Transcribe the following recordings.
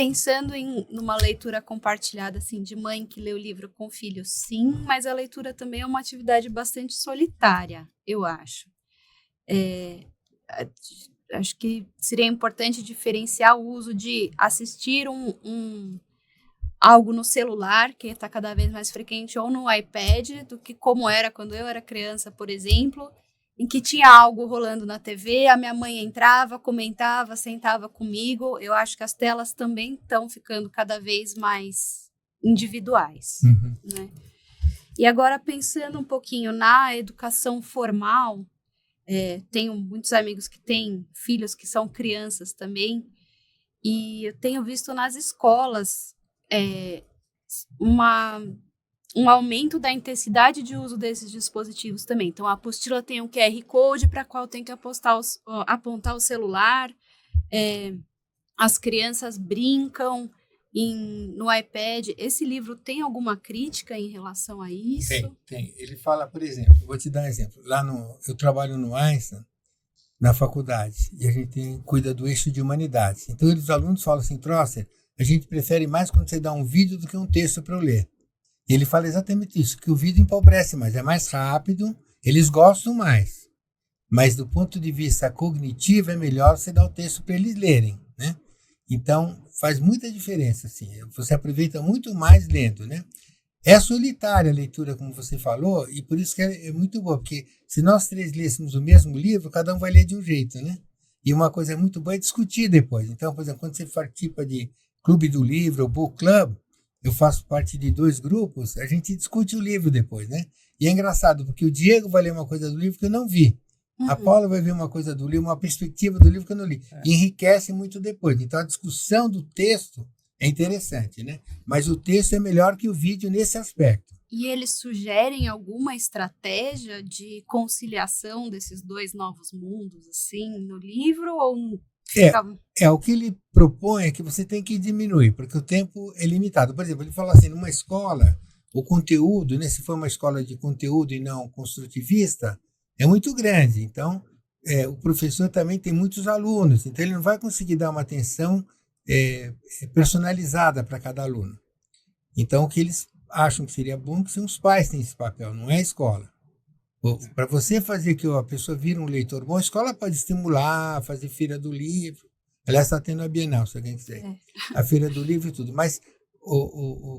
pensando em numa leitura compartilhada, assim, de mãe que lê o livro com filho, sim, mas a leitura também é uma atividade bastante solitária, eu acho. É, acho que seria importante diferenciar o uso de assistir algo no celular, que está cada vez mais frequente, ou no iPad, do que como era quando eu era criança, por exemplo, em que tinha algo rolando na TV, a minha mãe entrava, comentava, sentava comigo. Eu acho que as telas também estão ficando cada vez mais individuais, né? E agora, pensando um pouquinho na educação formal, tenho muitos amigos que têm filhos que são crianças também, e eu tenho visto nas escolas uma um aumento da intensidade de uso desses dispositivos também. Então, a apostila tem um QR Code para qual tem que apontar o celular. As crianças brincam no iPad. Esse livro tem alguma crítica em relação a isso? Tem. Ele fala, por exemplo, vou te dar um exemplo. Eu trabalho no Einstein, na faculdade, e a gente cuida do eixo de humanidades. Então, os alunos falam assim, Trosser, a gente prefere mais quando você dá um vídeo do que um texto para eu ler. E ele fala exatamente isso, que o vídeo empobrece mais, é mais rápido, eles gostam mais. Mas do ponto de vista cognitivo é melhor você dar o texto para eles lerem, né? Então, faz muita diferença, assim. Você aproveita muito mais lendo, né? É solitária a leitura, como você falou, e por isso que é muito boa, porque se nós três lêssemos o mesmo livro, cada um vai ler de um jeito, né? E uma coisa muito boa é discutir depois. Então, por exemplo, quando você participa de clube do livro ou book club, eu faço parte de 2 grupos, a gente discute o livro depois, né? E é engraçado, porque o Diego vai ler uma coisa do livro que eu não vi. A Paula vai ver uma coisa do livro, uma perspectiva do livro que eu não li. E enriquece muito depois. Então, a discussão do texto é interessante, né? Mas o texto é melhor que o vídeo nesse aspecto. E eles sugerem alguma estratégia de conciliação desses 2 novos mundos, assim, no livro? Ou o que ele propõe é que você tem que diminuir, porque o tempo é limitado. Por exemplo, ele fala assim, numa escola, o conteúdo, né, se for uma escola de conteúdo e não construtivista, é muito grande. Então, o professor também tem muitos alunos, então ele não vai conseguir dar uma atenção personalizada para cada aluno. Então, o que eles acham que seria bom que os pais têm esse papel, não é a escola. Para você fazer que a pessoa vire um leitor bom, a escola pode estimular, fazer feira do livro. Aliás, está tendo a Bienal, se alguém quiser. A feira do livro e tudo. Mas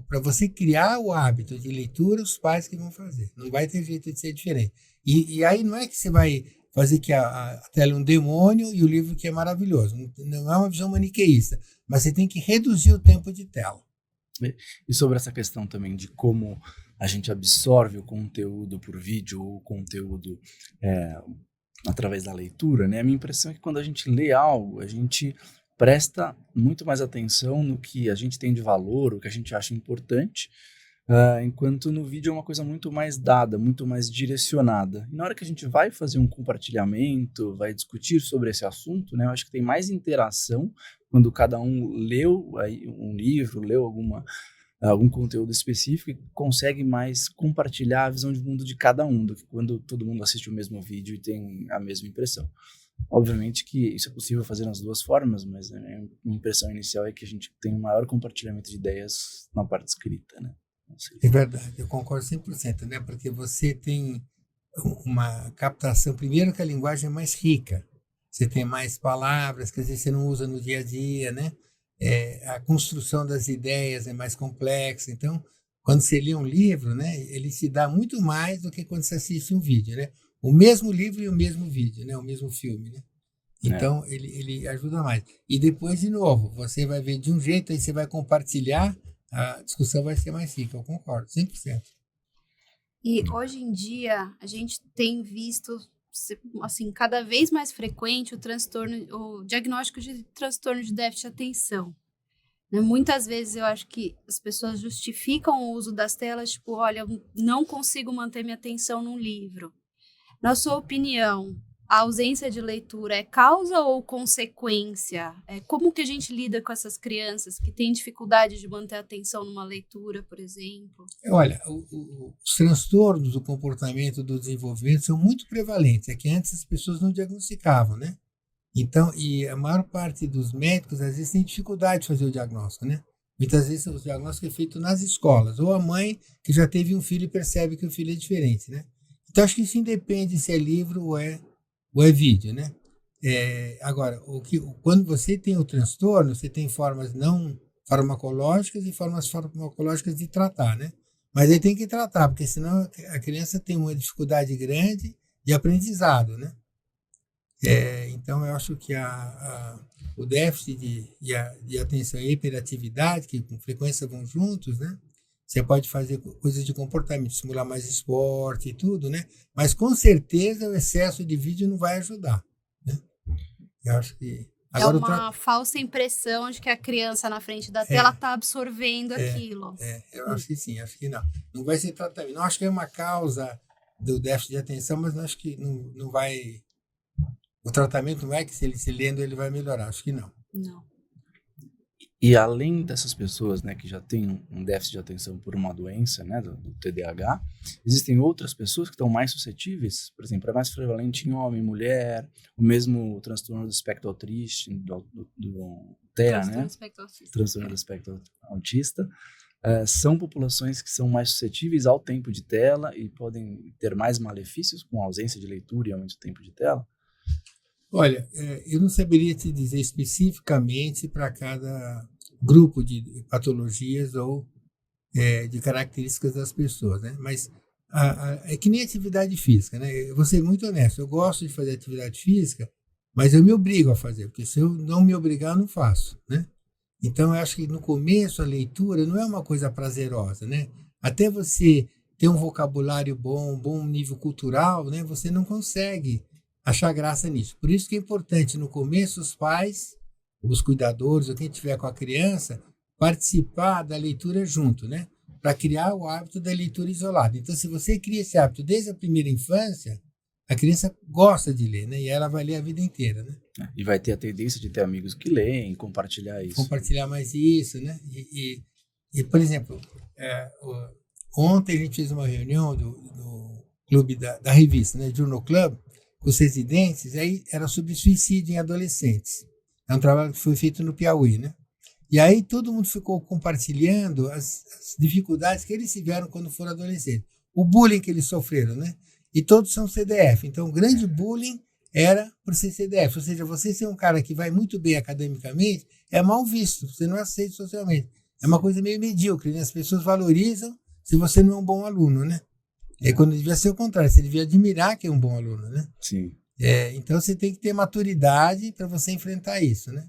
para você criar o hábito de leitura, os pais que vão fazer. Não vai ter jeito de ser diferente. E aí não é que você vai fazer que a tela é um demônio e o livro que é maravilhoso. Não é uma visão maniqueísta. Mas você tem que reduzir o tempo de tela. E sobre essa questão também de como a gente absorve o conteúdo por vídeo ou o conteúdo através da leitura, né? A minha impressão é que quando a gente lê algo, a gente presta muito mais atenção no que a gente tem de valor, o que a gente acha importante, enquanto no vídeo é uma coisa muito mais dada, muito mais direcionada. E na hora que a gente vai fazer um compartilhamento, vai discutir sobre esse assunto, né? Eu acho que tem mais interação quando cada um leu um livro, leu algum conteúdo específico e consegue mais compartilhar a visão de mundo de cada um, do que quando todo mundo assiste o mesmo vídeo e tem a mesma impressão. Obviamente que isso é possível fazer nas 2 formas, mas a minha impressão inicial é que a gente tem um maior compartilhamento de ideias na parte escrita, né? É verdade, eu concordo 100%, né? Porque você tem uma captação, primeiro que a linguagem é mais rica, você tem mais palavras que às vezes você não usa no dia a dia, né? A construção das ideias é mais complexa. Então, quando você lê um livro, né, ele se dá muito mais do que quando você assiste um vídeo, né? O mesmo livro e o mesmo vídeo, né? O mesmo filme, né? Então, ele ajuda mais. E depois, de novo, você vai ver de um jeito, aí você vai compartilhar, a discussão vai ser mais rica, eu concordo, 100%. E hoje em dia, a gente tem visto, assim, cada vez mais frequente o diagnóstico de transtorno de déficit de atenção. Muitas vezes eu acho que as pessoas justificam o uso das telas, tipo, olha, eu não consigo manter minha atenção num livro. Na sua opinião, a ausência de leitura é causa ou consequência? Como que a gente lida com essas crianças que têm dificuldade de manter a atenção numa leitura, por exemplo? Olha, os transtornos do comportamento do desenvolvimento são muito prevalentes. É que antes as pessoas não diagnosticavam, né? Então, e a maior parte dos médicos, às vezes, tem dificuldade de fazer o diagnóstico, né? Muitas vezes o diagnóstico é feito nas escolas, ou a mãe que já teve um filho e percebe que o filho é diferente, né? Então, acho que isso independe se é livro ou é vídeo, né? Agora, quando você tem o transtorno, você tem formas não farmacológicas e formas farmacológicas de tratar, né? Mas aí tem que tratar, porque senão a criança tem uma dificuldade grande de aprendizado, né? Então, eu acho que o déficit de atenção e hiperatividade, que com frequência vão juntos, né? Você pode fazer coisas de comportamento, simular mais esporte e tudo, né? Mas com certeza o excesso de vídeo não vai ajudar, né? Eu acho que... Agora, uma falsa impressão de que a criança na frente da tela está absorvendo aquilo. Eu acho que sim, acho que não. Não vai ser tratamento. Não acho que é uma causa do déficit de atenção, mas não acho que não vai... O tratamento não é que se ele se lendo ele vai melhorar, acho que não. Não. E além dessas pessoas, né, que já têm um déficit de atenção por uma doença, né, do TDAH, existem outras pessoas que estão mais suscetíveis, por exemplo, é mais prevalente em homem, mulher, o mesmo transtorno do espectro autista, do TEA, né? Transtorno do espectro autista. São populações que são mais suscetíveis ao tempo de tela e podem ter mais malefícios com a ausência de leitura e aumento do tempo de tela? Olha, eu não saberia te dizer especificamente para cada grupo de patologias ou de características das pessoas, né? Mas é que nem atividade física, né? Eu vou ser muito honesto, eu gosto de fazer atividade física, mas eu me obrigo a fazer, porque se eu não me obrigar, eu não faço, né? Então, eu acho que no começo a leitura não é uma coisa prazerosa, né? Até você ter um vocabulário bom, um bom nível cultural, né? Você não consegue achar graça nisso. Por isso que é importante, no começo, os pais, os cuidadores, ou quem estiver com a criança, participar da leitura junto, né? Para criar o hábito da leitura isolada. Então, se você cria esse hábito desde a primeira infância, a criança gosta de ler, né? E ela vai ler a vida inteira, né? E vai ter a tendência de ter amigos que leem, compartilhar isso. Compartilhar mais isso, né? E por exemplo, ontem a gente fez uma reunião do clube da revista, né? Journal Club, com os residentes, aí era sobre suicídio em adolescentes. É um trabalho que foi feito no Piauí, né? E aí todo mundo ficou compartilhando as dificuldades que eles tiveram quando foram adolescentes. O bullying que eles sofreram, né? E todos são CDF. Então, o grande bullying era por ser CDF. Ou seja, você ser um cara que vai muito bem academicamente é mal visto, você não é aceito socialmente. É uma coisa meio medíocre, né? As pessoas valorizam se você não é um bom aluno, né? Quando devia ser o contrário, você devia admirar que é um bom aluno, né? Sim. Então você tem que ter maturidade para você enfrentar isso, né?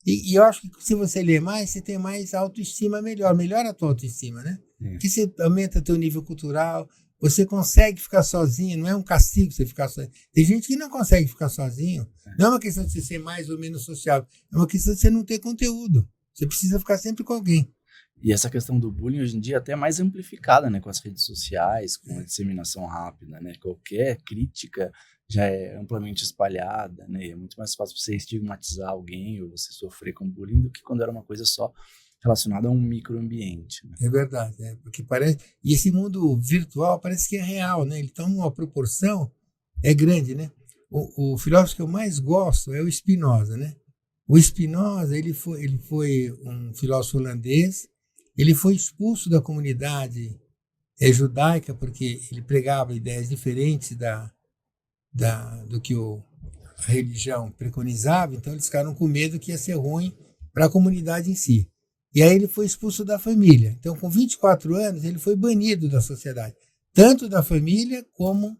E eu acho que se você ler mais, você tem mais autoestima melhora a tua autoestima, né? Porque você aumenta teu nível cultural, você consegue ficar sozinho, não é um castigo você ficar sozinho. Tem gente que não consegue ficar sozinho, não é uma questão de você ser mais ou menos sociável, é uma questão de você não ter conteúdo. Você precisa ficar sempre com alguém. E essa questão do bullying hoje em dia é até mais amplificada, né, com as redes sociais, com a disseminação rápida, né? Qualquer crítica já é amplamente espalhada, né? E é muito mais fácil você estigmatizar alguém ou você sofrer com bullying do que quando era uma coisa só relacionada a um microambiente, né? É verdade, porque parece... E esse mundo virtual parece que é real, né? Ele toma uma proporção, é grande, né? O filósofo que eu mais gosto é o Spinoza, né? O Spinoza, ele foi um filósofo holandês. Ele foi expulso da comunidade judaica porque ele pregava ideias diferentes do que a religião preconizava, então eles ficaram com medo que ia ser ruim para a comunidade em si. E aí ele foi expulso da família. Então, com 24 anos, ele foi banido da sociedade, tanto da família como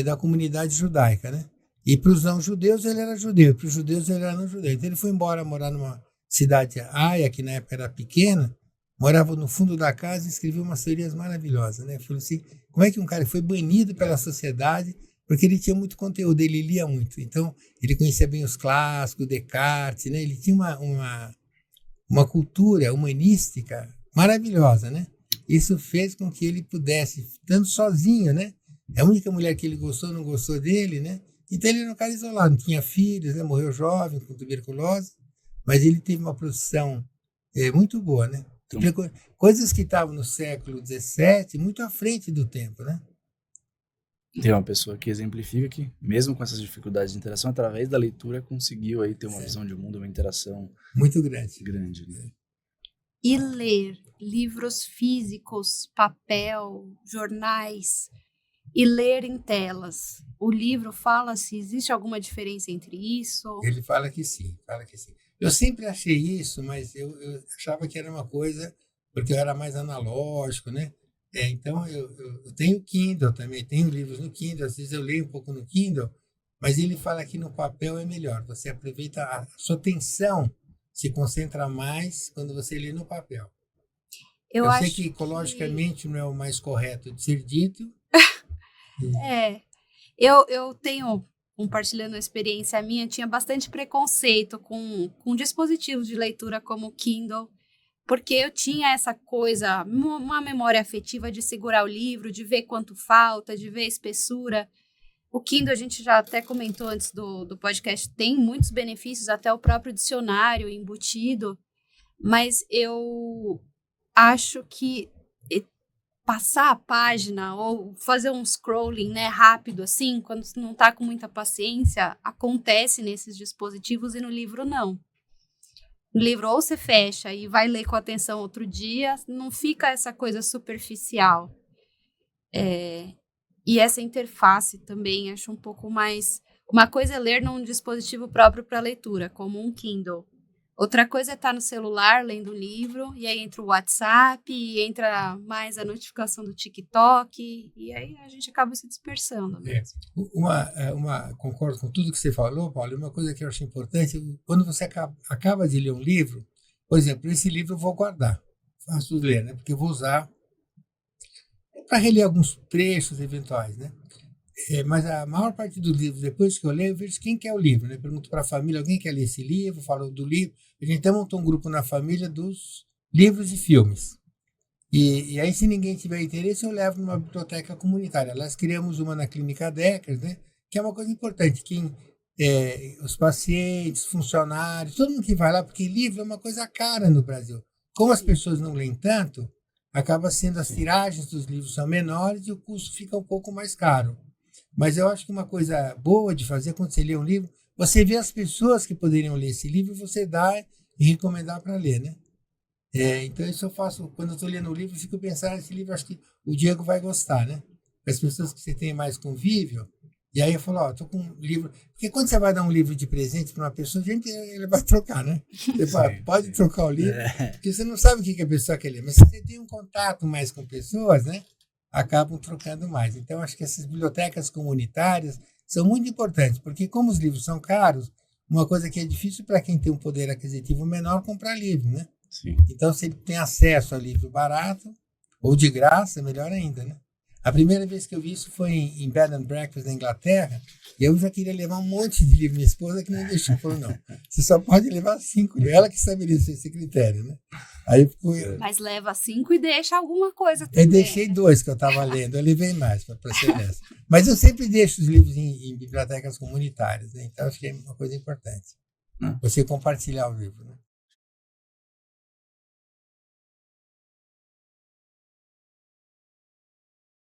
da comunidade judaica, né? E para os não-judeus ele era judeu, para os judeus ele era não-judeu. Então ele foi embora morar numa cidade Haia, que na época era pequena, morava no fundo da casa e escrevia umas teorias maravilhosas, né? Falou assim, como é que um cara foi banido pela sociedade porque ele tinha muito conteúdo, ele lia muito. Então, ele conhecia bem os clássicos, Descartes, né? Ele tinha uma cultura humanística maravilhosa, né? Isso fez com que ele pudesse, estando sozinho, né? A única mulher que ele gostou não gostou dele, né? Então, ele era um cara isolado, não tinha filhos, né? Morreu jovem, com tuberculose, mas ele teve uma produção muito boa, né? Coisas que estavam no século XVII, muito à frente do tempo, né? Tem uma pessoa que exemplifica que, mesmo com essas dificuldades de interação, através da leitura conseguiu aí ter uma visão de mundo, uma interação muito grande. Né? E ler livros físicos, papel, jornais, e ler em telas. O livro fala se existe alguma diferença entre isso? Ele fala que sim. Eu sempre achei isso, mas eu achava que era uma coisa, porque eu era mais analógico, né? Então, eu tenho Kindle também, tenho livros no Kindle, às vezes eu leio um pouco no Kindle, mas ele fala que no papel é melhor, você aproveita, a sua atenção se concentra mais quando você lê no papel. Eu sei que ecologicamente não é o mais correto de ser dito. Eu tenho, compartilhando a experiência minha, tinha bastante preconceito com dispositivos de leitura como o Kindle, porque eu tinha essa coisa, uma memória afetiva de segurar o livro, de ver quanto falta, de ver a espessura. O Kindle, a gente já até comentou antes do podcast, tem muitos benefícios, até o próprio dicionário embutido, mas eu acho que passar a página ou fazer um scrolling, né, rápido assim, quando você não está com muita paciência, acontece nesses dispositivos e no livro não. No livro ou você fecha e vai ler com atenção outro dia, não fica essa coisa superficial. E essa interface também acho um pouco mais... Uma coisa é ler num dispositivo próprio para leitura, como um Kindle. Outra coisa é estar no celular lendo um livro, e aí entra o WhatsApp, e entra mais a notificação do TikTok, e aí a gente acaba se dispersando mesmo. Concordo com tudo que você falou, Paulo. Uma coisa que eu acho importante, quando você acaba de ler um livro, por exemplo, esse livro eu vou guardar, faço ler, né? Porque eu vou usar para reler alguns trechos eventuais, né? Mas a maior parte do livro, depois que eu leio, eu vejo quem quer o livro, né? Pergunto para a família, alguém quer ler esse livro? Falo do livro. A gente até montou um grupo na família dos livros e filmes. E aí, se ninguém tiver interesse, eu levo numa biblioteca comunitária. Nós criamos uma na Clínica Deckers, né? Que é uma coisa importante. Os pacientes, funcionários, todo mundo que vai lá, porque livro é uma coisa cara no Brasil. Como as pessoas não leem tanto, acaba sendo as tiragens dos livros são menores e o custo fica um pouco mais caro. Mas eu acho que uma coisa boa de fazer quando você lê um livro, você vê as pessoas que poderiam ler esse livro, você dá e recomendar para ler, né? Então isso eu faço, quando eu estou lendo um livro, eu fico pensando nesse livro, acho que o Diego vai gostar, né? As pessoas que você tem mais convívio, e aí eu falo, estou com um livro, porque quando você vai dar um livro de presente para uma pessoa, ele vai trocar, né? Você pode trocar o livro, porque você não sabe o que a pessoa quer ler, mas se você tem um contato mais com pessoas, né? Acabam trocando mais. Então, acho que essas bibliotecas comunitárias são muito importantes, porque como os livros são caros, uma coisa que é difícil para quem tem um poder aquisitivo menor comprar livro, né? Sim. Então, se ele tem acesso a livro barato, ou de graça, melhor ainda, né? A primeira vez que eu vi isso foi em Bed and Breakfast na Inglaterra, e eu já queria levar um monte de livro. Minha esposa que não deixou, falou, não, você só pode levar 5, ela que estabeleceu esse critério, né? Aí Mas leva 5 e deixa alguma coisa também. Eu deixei 2 que eu estava lendo, eu levei mais para ser nessa. Mas eu sempre deixo os livros em bibliotecas comunitárias, né? Então acho que é uma coisa importante. Você compartilhar o livro, né?